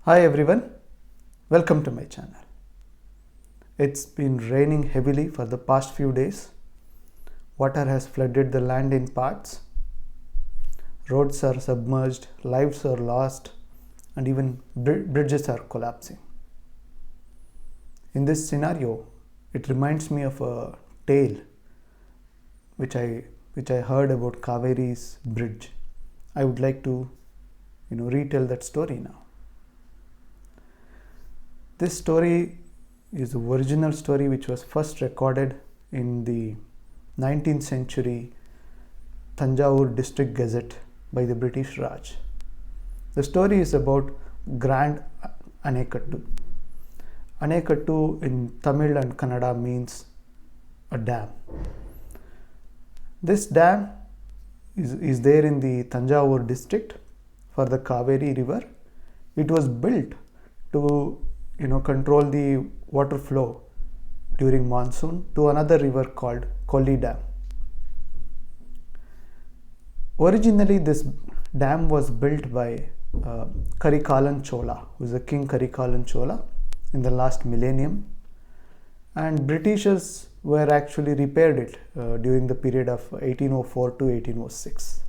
Hi everyone, welcome to my channel. It's been raining heavily for the past few days. Water has flooded the land in parts. Roads are submerged, lives are lost, and even bridges are collapsing. In this scenario, it reminds me of a tale which I heard about Kaveri's bridge. I would like to retell that story now. This story is the original story which was first recorded in the 19th century Tanjavur district gazette by the British Raj. The story is about Grand Anicut. Anicut in Tamil and Kannada means a dam. This dam is there in the Tanjavur district for the Kaveri river. It was built to control the water flow during monsoon to another river called Kolli Dam. Originally, this dam was built by Karikalan Chola, who is the King Karikalan Chola in the last millennium, and Britishers were actually repaired it during the period of 1804 to 1806.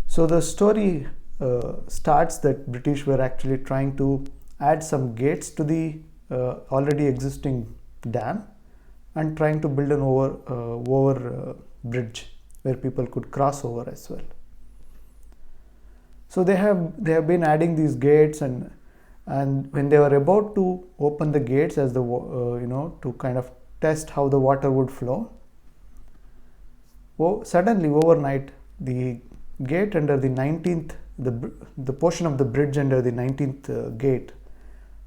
So the story starts that British were actually trying to add some gates to the already existing dam and trying to build an over bridge where people could cross over as well. So they have been adding these gates, and when they were about to open the gates as the to kind of test how the water would flow, suddenly overnight the gate under the 19th, the portion of the bridge under the 19th gate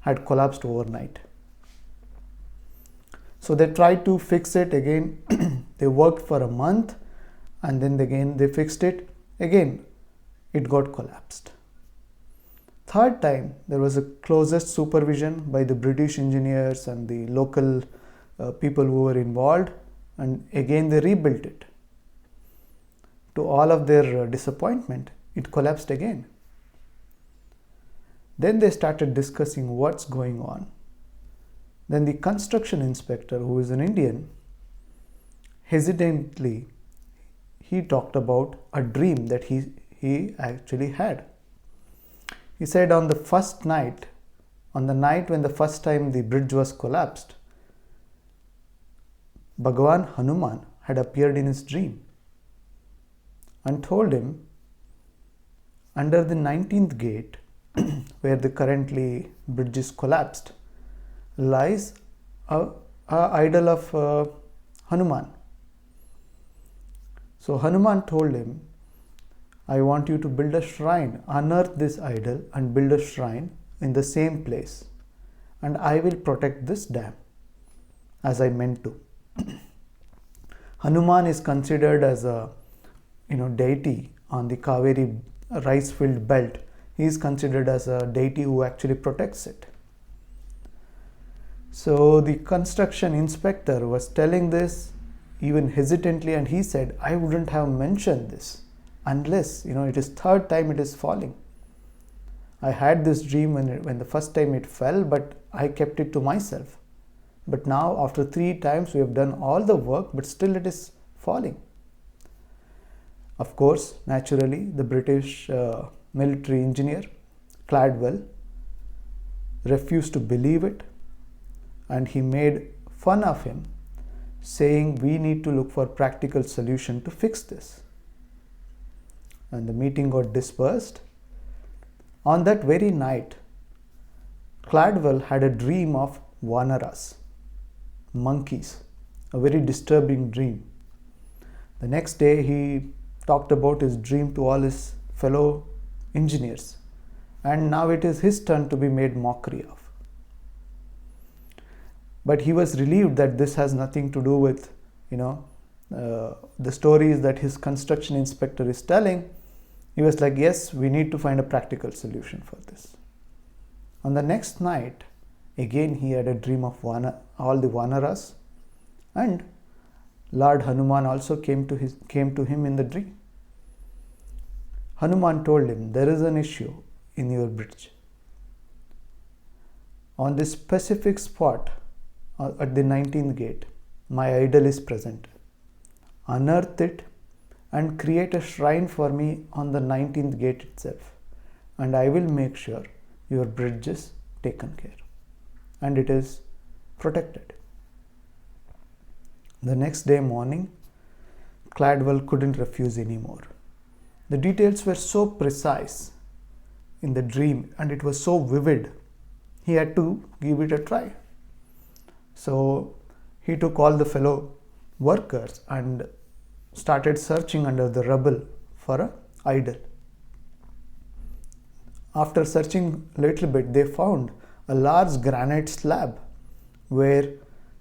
had collapsed overnight. So they tried to fix it again. They worked for a month, and then again they fixed it. Again, it got collapsed. Third time, there was a closest supervision by the British engineers and the local people who were involved, and again they rebuilt it. To all of their disappointment, it collapsed again. Then they started discussing what's going on. Then the construction inspector, who is an Indian, hesitantly, he talked about a dream that he actually had. He said on the night when the first time the bridge was collapsed, Bhagwan Hanuman had appeared in his dream and told him, under the 19th gate, where the currently bridge is collapsed, lies a idol of Hanuman. So Hanuman told him, I want you to build a shrine, unearth this idol and build a shrine in the same place, and I will protect this dam as I meant to. Hanuman is considered as a deity on the Kaveri rice field belt. He is considered as a deity who actually protects it. So the construction inspector was telling this even hesitantly, and he said, I wouldn't have mentioned this unless it is third time it is falling. I had this dream when the first time it fell, but I kept it to myself. But now after 3 times we have done all the work, but still it is falling. Of course, naturally, the British military engineer, Cladwell, refused to believe it, and he made fun of him, saying we need to look for practical solution to fix this. And the meeting got dispersed. On that very night, Cladwell had a dream of Vanaras, monkeys, a very disturbing dream. The next day he talked about his dream to all his fellow engineers, and now it is his turn to be made mockery of. But he was relieved that this has nothing to do with the stories that his construction inspector is telling. He was like, yes, we need to find a practical solution for this. On the next night, again he had a dream of all the Vanaras, and Lord Hanuman also came to him in the dream. Hanuman told him, there is an issue in your bridge. On this specific spot at the 19th gate, my idol is present. Unearth it and create a shrine for me on the 19th gate itself, and I will make sure your bridge is taken care and it is protected. The next day morning, Cladwell couldn't refuse anymore. The details were so precise in the dream and it was so vivid, he had to give it a try. So he took all the fellow workers and started searching under the rubble for an idol. After searching a little bit, they found a large granite slab where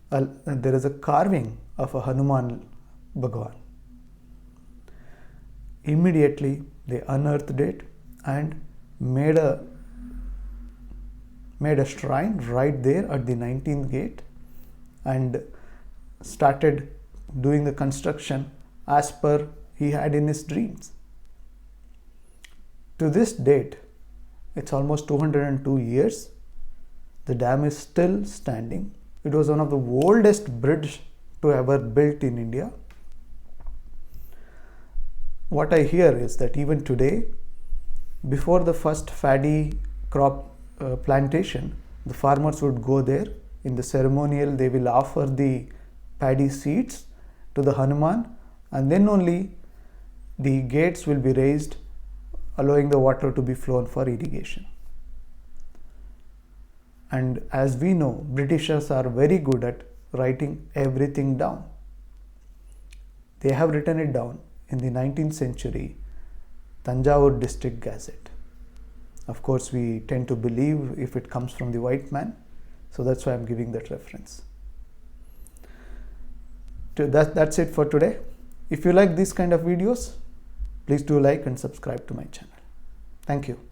there is a carving of a Hanuman Bhagwan. Immediately they unearthed it and made a shrine right there at the 19th gate and started doing the construction as per he had in his dreams. To this date, it's almost 202 years. The dam is still standing. It was one of the oldest bridges to ever built in India. What I hear is that even today, before the first paddy crop plantation, the farmers would go there. In the ceremonial, they will offer the paddy seeds to the Hanuman, and then only the gates will be raised, allowing the water to be flown for irrigation. And as we know, Britishers are very good at writing everything down. They have written it down in the 19th century Tanjavur district gazette. Of course, we tend to believe if it comes from the white man, so that's why I'm giving that reference. That's it for today. If you like these kind of videos, please do like and subscribe to my channel. Thank you.